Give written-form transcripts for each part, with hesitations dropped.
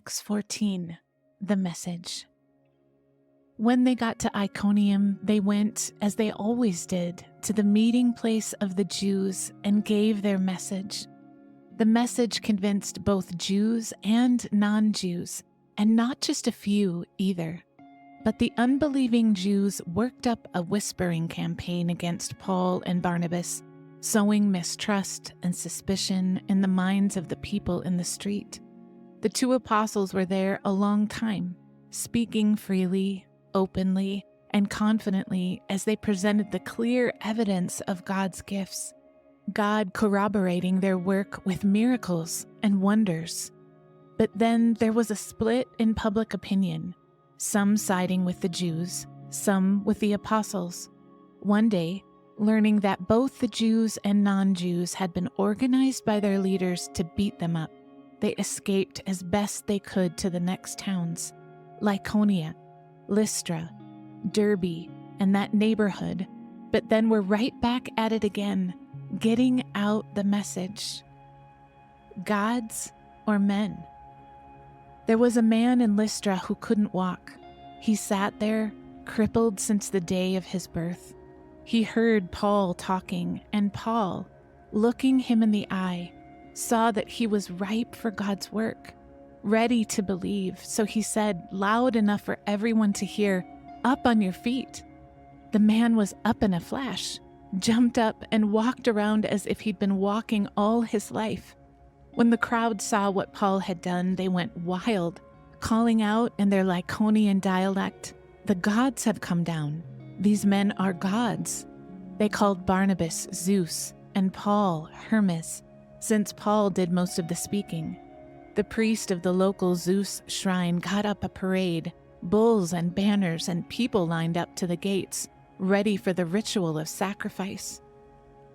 Acts 14, the message. When they got to Iconium, they went, as they always did, to the meeting place of the Jews and gave their message. The message convinced both Jews and non-Jews, and not just a few either. But the unbelieving Jews worked up a whispering campaign against Paul and Barnabas, sowing mistrust and suspicion in the minds of the people in the street. The two apostles were there a long time, speaking freely, openly, and confidently as they presented the clear evidence of God's gifts, God corroborating their work with miracles and wonders. But then there was a split in public opinion, some siding with the Jews, some with the apostles. One day, learning that both the Jews and non-Jews had been organized by their leaders to beat them up, they escaped as best they could to the next towns, Lycaonia, Lystra, Derbe, and that neighborhood, but then were right back at it again, getting out the message. Gods or men? There was a man in Lystra who couldn't walk. He sat there, crippled since the day of his birth. He heard Paul talking, and Paul, looking him in the eye, saw that he was ripe for God's work, ready to believe, so he said, loud enough for everyone to hear, "Up on your feet." The man was up in a flash, jumped up and walked around as if he'd been walking all his life. When the crowd saw what Paul had done, they went wild, calling out in their Lycaonian dialect, "The gods have come down. These men are gods." They called Barnabas Zeus and Paul Hermes, since Paul did most of the speaking. The priest of the local Zeus shrine got up a parade, bulls and banners and people lined up to the gates, ready for the ritual of sacrifice.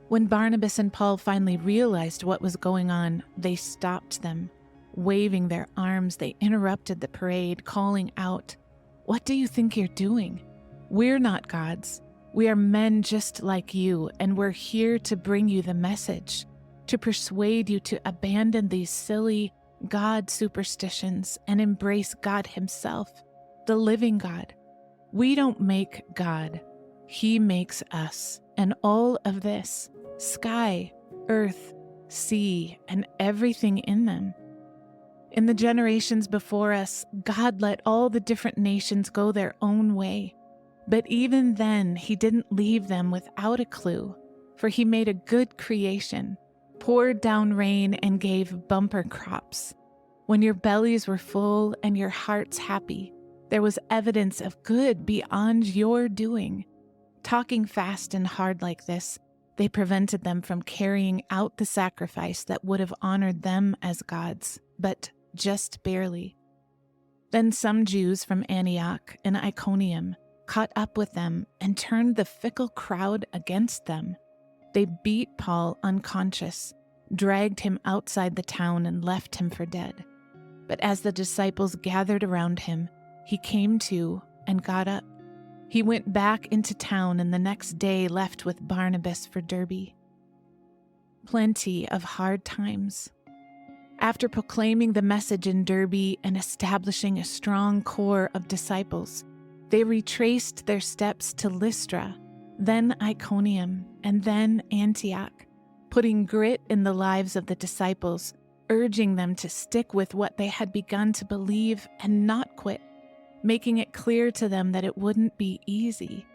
When Barnabas and Paul finally realized what was going on, they stopped them. Waving their arms, they interrupted the parade, calling out, "What do you think you're doing? We're not gods. We are men just like you, and we're here to bring you the message, to persuade you to abandon these silly God superstitions and embrace God Himself, the living God. We don't make God. He makes us, and all of this, sky, earth, sea, and everything in them. In the generations before us, God let all the different nations go their own way. But even then, He didn't leave them without a clue, for He made a good creation, poured down rain, and gave bumper crops. When your bellies were full and your hearts happy, there was evidence of good beyond your doing. Talking fast and hard like this, they prevented them from carrying out the sacrifice that would have honored them as gods, but just barely. Then some Jews from Antioch and Iconium caught up with them and turned the fickle crowd against them. They beat Paul unconscious, dragged him outside the town, and left him for dead. But as the disciples gathered around him, he came to and got up. He went back into town and the next day left with Barnabas for Derbe. Plenty of hard times. After proclaiming the message in Derbe and establishing a strong core of disciples, they retraced their steps to Lystra, then Iconium, and then Antioch, putting grit in the lives of the disciples, urging them to stick with what they had begun to believe and not quit, making it clear to them that it wouldn't be easy.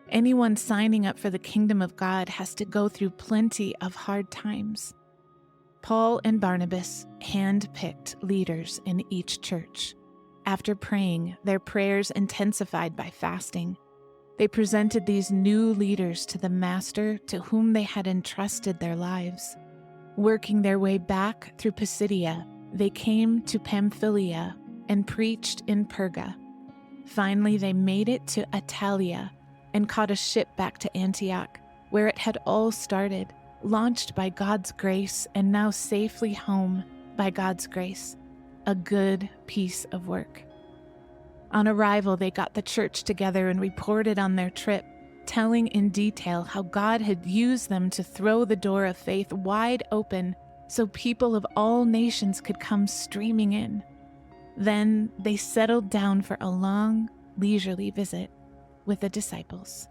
Anyone signing up for the kingdom of God has to go through plenty of hard times. Paul and Barnabas hand-picked leaders in each church. After praying, their prayers intensified by fasting. They presented these new leaders to the Master to whom they had entrusted their lives. Working their way back through Pisidia, they came to Pamphylia and preached in Perga. Finally, they made it to Attalia and caught a ship back to Antioch, where it had all started, launched by God's grace and now safely home by God's grace. A good piece of work. On arrival, they got the church together and reported on their trip, telling in detail how God had used them to throw the door of faith wide open so people of all nations could come streaming in. Then they settled down for a long, leisurely visit with the disciples.